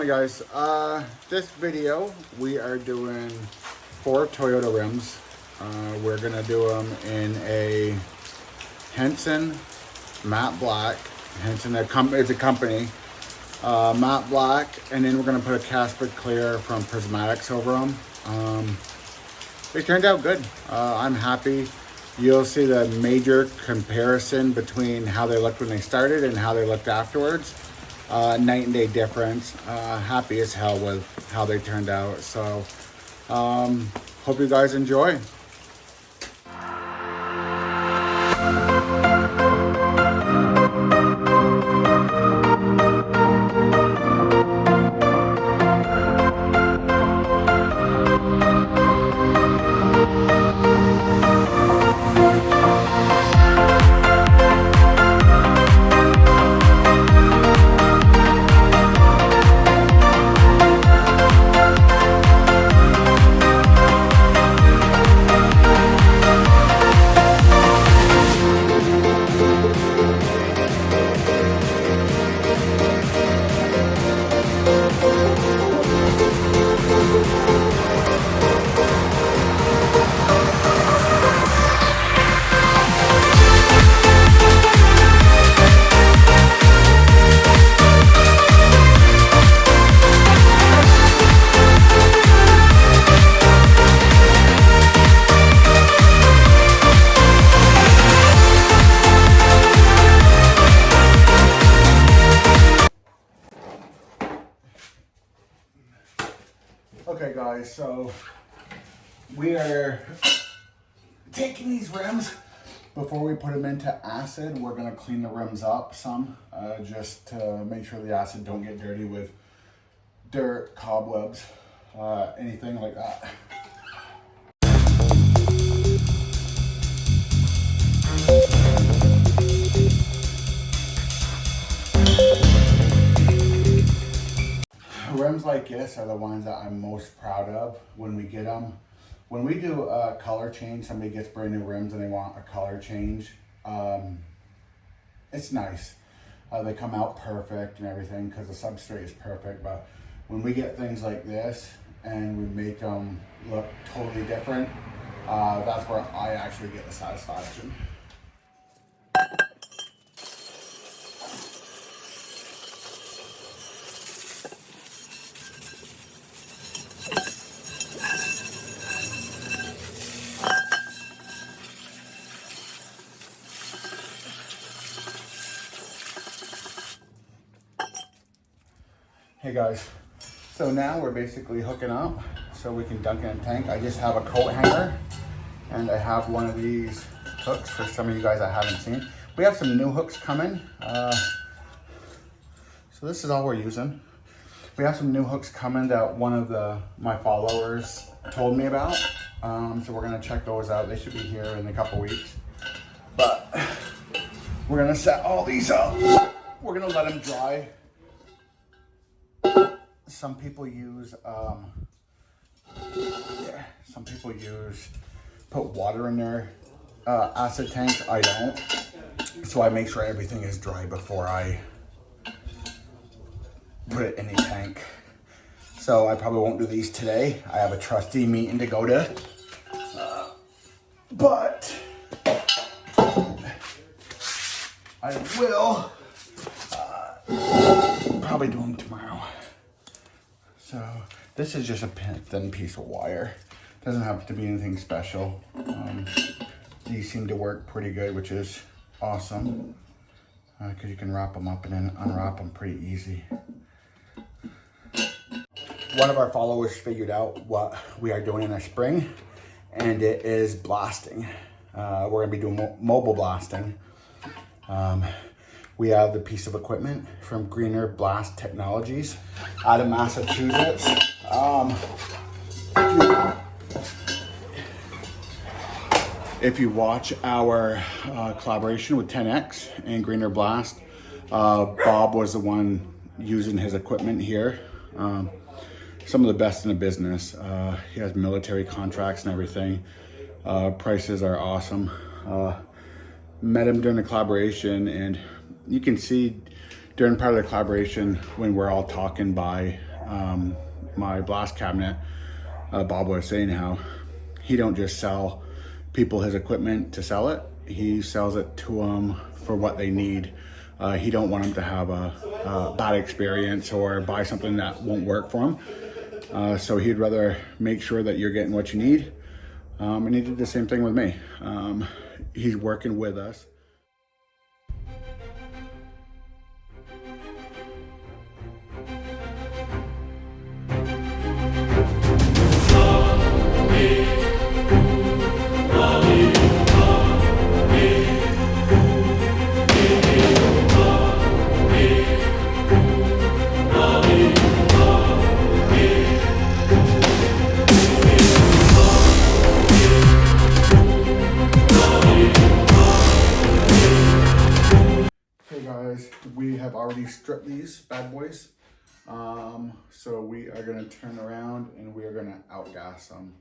Hi guys, this video we are doing 4 Toyota rims. We're gonna do them in a Henson matte black. Henson is a company, matte black, and then we're gonna put a Casper clear from Prismatics over them. They turned out good. I'm happy. You'll see the major comparison between how they looked when they started and how they looked afterwards. Night and day difference. Happy as hell with how they turned out. So hope you guys enjoy. Okay guys, so we are taking these rims. Before we put them into acid, we're gonna clean the rims up some, just to make sure the acid don't get dirty with dirt, cobwebs, anything like that. Rims like this are the ones that I'm most proud of when we get them. When we do a color change, somebody gets brand new rims and they want a color change. It's nice. They come out perfect and everything because the substrate is perfect. But when we get things like this and we make them look totally different, that's where I actually get the satisfaction. Hey guys, so now we're basically hooking up so we can dunk in a tank. I just have a coat hanger and I have one of these hooks for some of you guys I haven't seen. We have some new hooks coming. So this is all we're using. We have some new hooks coming that one of my followers told me about. So we're gonna check those out. They should be here in a couple weeks. But we're gonna set all these up. We're gonna let them dry. Some people use put water in their acid tanks. I don't, so I make sure everything is dry before I put it in a tank. So I probably won't do these today. I have a trustee meeting to go to, but I will probably do them tomorrow. So this is just a thin piece of wire. Doesn't have to be anything special. These seem to work pretty good, which is awesome. Because you can wrap them up and then unwrap them pretty easy. One of our followers figured out what we are doing in the spring, and it is blasting. We're gonna be doing mobile blasting. We have the piece of equipment from Greener Blast Technologies out of Massachusetts. If you watch our collaboration with 10X and Greener Blast, Bob was the one using his equipment here. Some of the best in the business. He has military contracts and everything. Prices are awesome. Met him during the collaboration, and you can see during part of the collaboration when we're all talking by my blast cabinet, Bob was saying how he don't just sell people his equipment to sell it. He sells it to them for what they need. He don't want them to have a bad experience or buy something that won't work for them. So he'd rather make sure that you're getting what you need. And he did the same thing with me. He's working with us. We have already stripped these bad boys. So we are going to turn around and we are going to outgas them.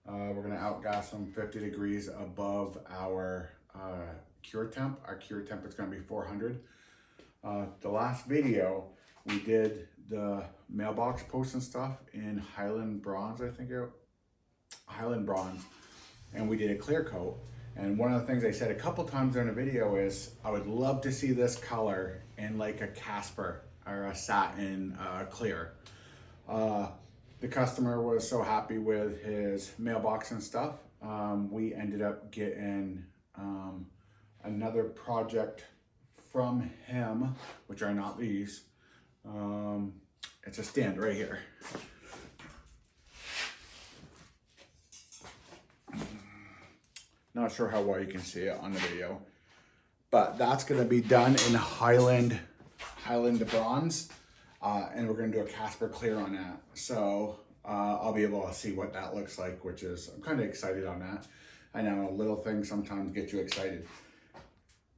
We're going to outgas them 50 degrees above our cure temp. Our cure temp is going to be 400. The last video we did the mailbox posts and stuff in Highland Bronze, I think Highland Bronze, and we did a clear coat. And one of the things I said a couple times during the video is I would love to see this color in like a Casper or a satin clear. The customer was so happy with his mailbox and stuff. We ended up getting another project from him, which are not these. It's a stand right here. Not sure how well you can see it on the video, but that's going to be done in Highland Bronze, and we're going to do a Casper clear on that. So I'll be able to see what that looks like, which is, I'm kind of excited on that. I know little things sometimes get you excited.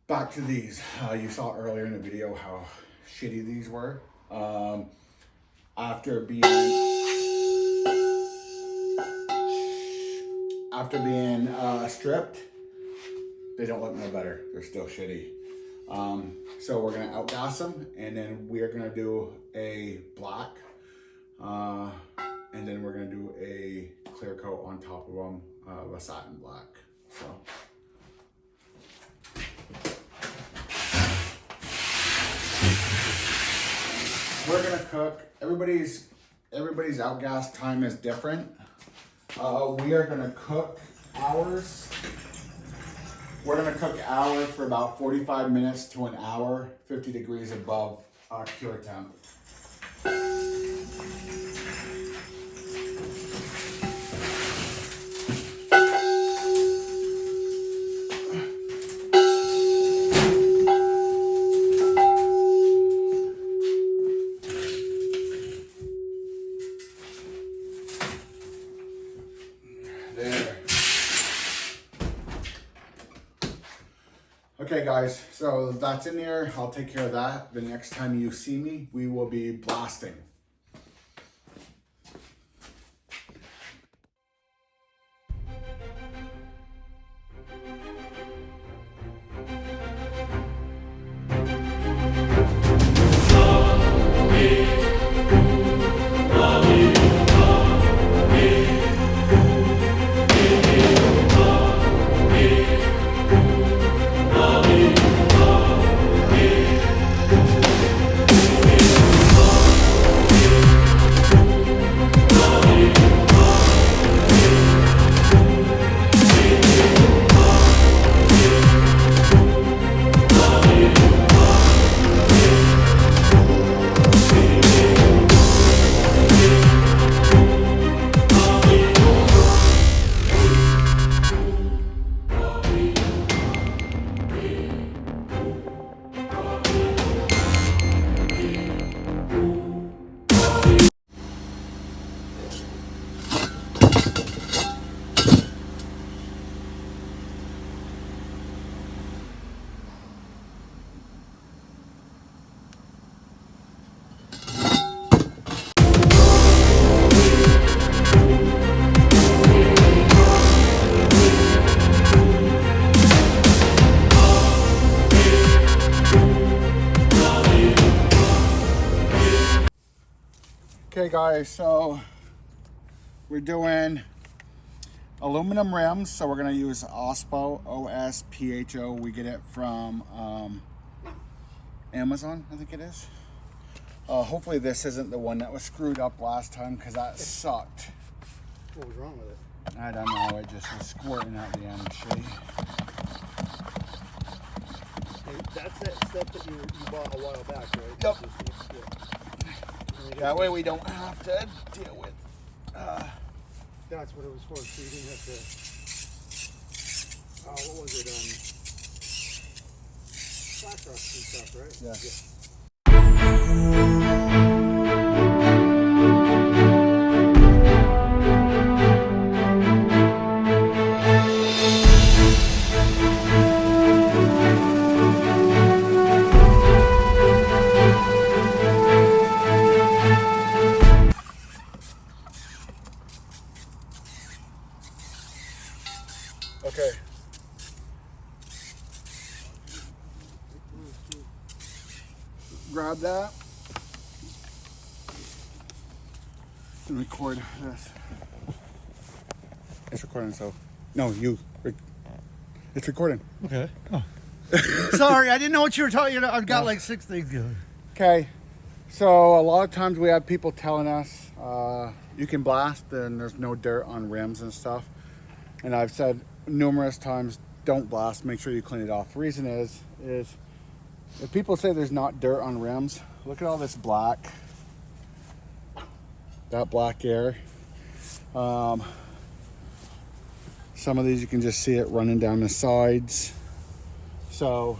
Back to these. You saw earlier in the video how shitty these were. After being stripped, they don't look no better. They're still shitty. So we're gonna outgas them, and then we are gonna do a black, and then we're gonna do a clear coat on top of them, a satin black. So we're gonna cook. Everybody's outgas time is different. We are gonna cook ours. We're gonna cook ours for about 45 minutes to an hour, 50 degrees above cure temp. Okay guys, so that's in there. I'll take care of that. The next time you see me, we will be blasting. Okay guys, so we're doing aluminum rims. So we're gonna use OSPO, O-S-P-H-O. We get it from Amazon, I think it is. Hopefully this isn't the one that was screwed up last time, because that sucked. What was wrong with it? I don't know, it just was squirting out the end. See? Hey, that's that stuff that you bought a while back, right? Yep. Just That way we don't have to deal with. That's what it was for. So you didn't have to. What was it? Flash rust and stuff, right? Yeah. Okay. Grab that and record this. It's recording, so no, it's recording. Okay. Oh. Sorry, I didn't know what you were talking about. I've got like 6 things going. Okay, so a lot of times we have people telling us you can blast and there's no dirt on rims and stuff, and I've said numerous times, don't blast, make sure you clean it off. The reason is if people say there's not dirt on rims, look at all this black, that black air. Some of these you can just see it running down the sides. So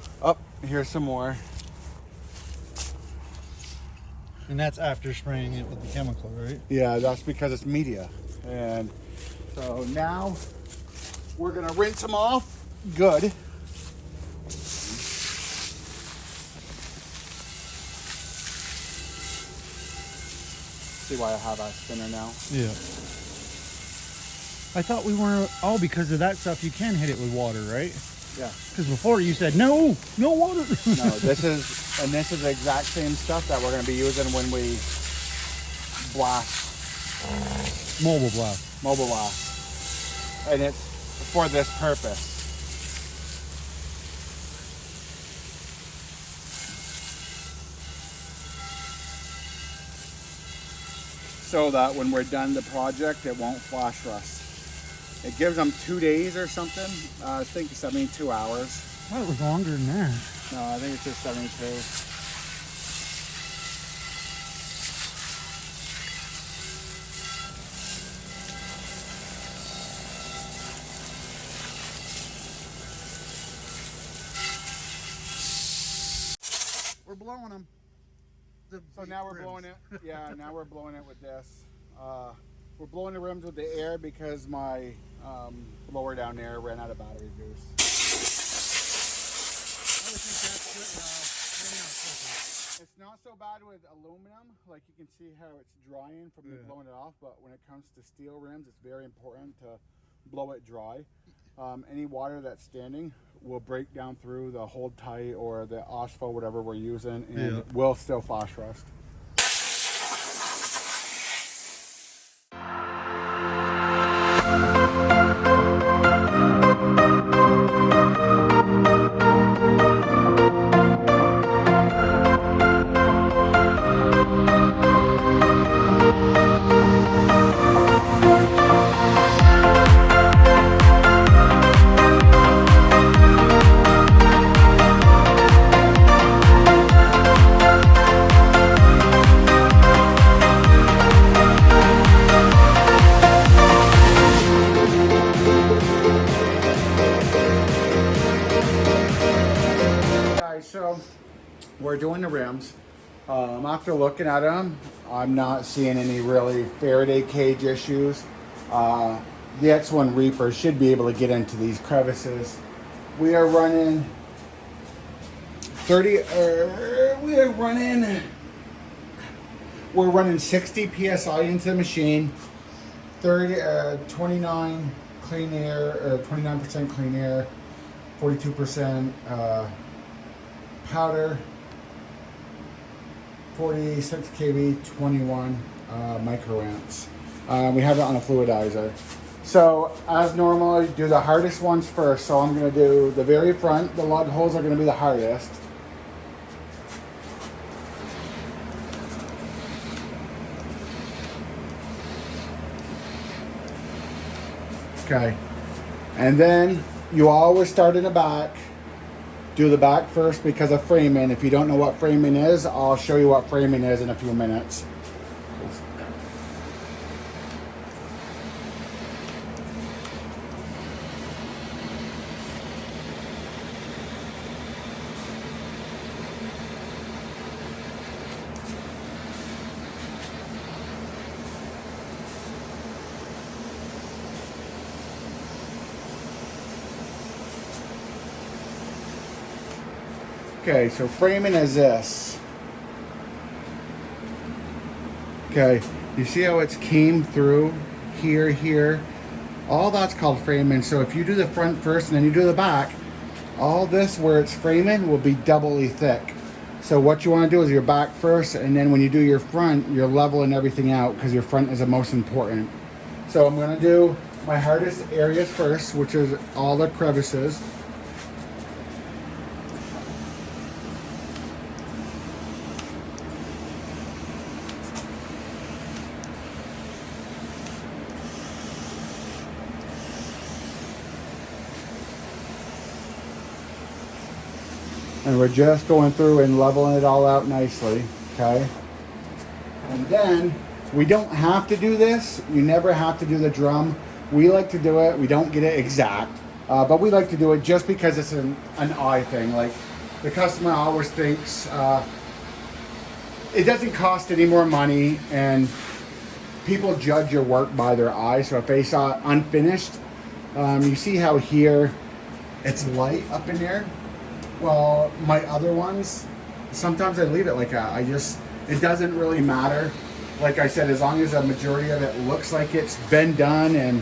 here's some more. And that's after spraying it with the chemical, right? Yeah, that's because it's media. And so now we're gonna rinse them off good. See why I have a spinner now? Yeah. I thought we weren't. Oh, because of that stuff, you can hit it with water, right? Yeah. Because before you said no water. No, this is the exact same stuff that we're gonna be using when we blast. Mobile blast. Mobile blast. And it's for this purpose. So that when we're done the project, it won't flash rust. It gives them 2 days or something. I think 72 hours. I thought it was longer than that. No, I think it's just 72. We're blowing them. So now we're blowing it. Yeah, now we're blowing it with this. We're blowing the rims with the air because my blower down there ran out of battery juice. It's not so bad with aluminum. Like you can see how it's drying from me blowing it off. But when it comes to steel rims, it's very important to blow it dry. Any water that's standing will break down through the hold tight or the OSPO, whatever we're using, and will still flash rust. So we're doing the rims. After looking at them, I'm not seeing any really Faraday cage issues. The X1 Reaper should be able to get into these crevices. We are running 60 PSI into the machine, 29 clean air, or 29% clean air, 42% powder, 46 kV, 21 micro amps. We have it on a fluidizer. So as normal, you do the hardest ones first. So I'm going to do the very front. The lug holes are going to be the hardest. Okay. And then you always start in the back. Do the back first because of framing. If you don't know what framing is, I'll show you what framing is in a few minutes. Okay, so framing is this. Okay, you see how it's came through here? All that's called framing. So if you do the front first and then you do the back, all this where it's framing will be doubly thick. So what you want to do is your back first, and then when you do your front, you're leveling everything out because your front is the most important. So I'm going to do my hardest areas first, which is all the crevices. And we're just going through and leveling it all out nicely, okay? And then, we don't have to do this. You never have to do the drum. We like to do it. We don't get it exact. But we like to do it just because it's an eye thing. Like, the customer always thinks it doesn't cost any more money, and people judge your work by their eye. So if they saw it unfinished, you see how here it's light up in there? Well, my other ones, sometimes I leave it like that. It doesn't really matter. Like I said, as long as the majority of it looks like it's been done and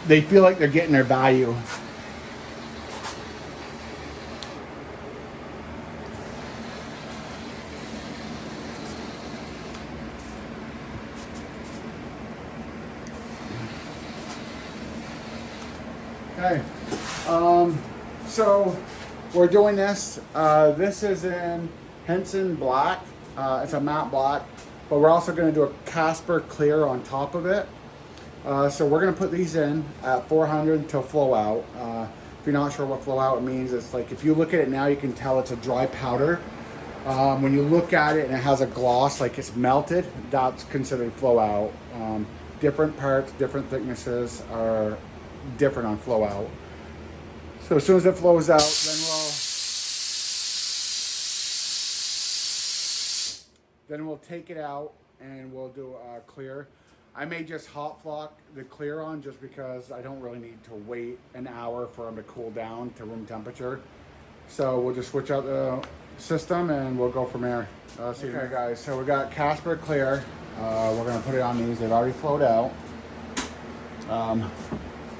they feel like they're getting their value. Okay. So we're doing this. This is in Henson black. It's a matte black, but we're also going to do a Casper clear on top of it. So we're going to put these in at 400 to flow out. If you're not sure what flow out means, it's like if you look at it now, you can tell it's a dry powder. When you look at it and it has a gloss, like it's melted, that's considered flow out. Different parts, different thicknesses are different on flow out. So as soon as it flows out, then we'll take it out and we'll do a clear. I may just hot flock the clear on just because I don't really need to wait an hour for them to cool down to room temperature. So we'll just switch out the system and we'll go from there. See you okay, guys. So we got Casper clear. We're gonna put it on these. They've already flowed out.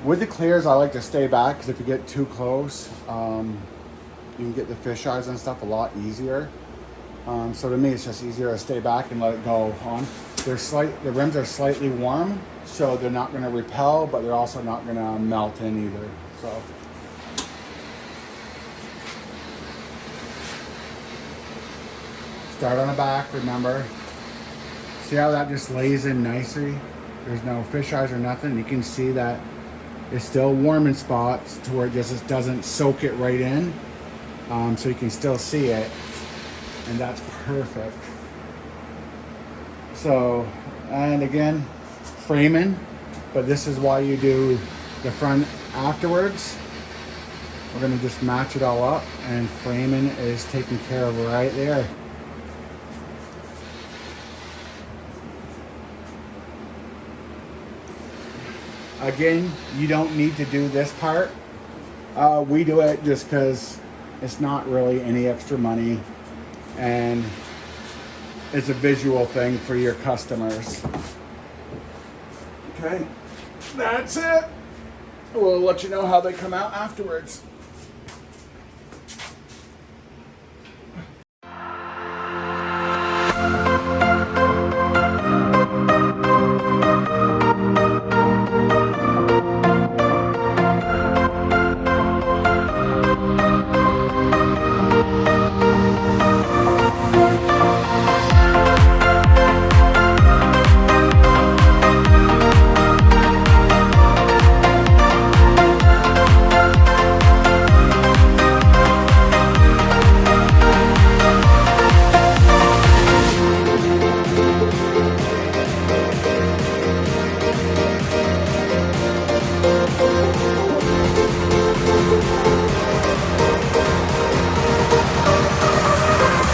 With the clears, I like to stay back because if you get too close, you can get the fish eyes and stuff a lot easier. So to me, it's just easier to stay back and let it go on. The rims are slightly warm, so they're not going to repel, but they're also not going to melt in either. So. Start on the back, remember. See how that just lays in nicely? There's no fish eyes or nothing. You can see that it's still warm in spots to where it just doesn't soak it right in. So you can still see it. And that's perfect. So, and again, framing, but this is why you do the front afterwards. We're gonna just match it all up, and framing is taken care of right there. Again, you don't need to do this part. We do it just because it's not really any extra money, and it's a visual thing for your customers. Okay, that's it. We'll let you know how they come out afterwards.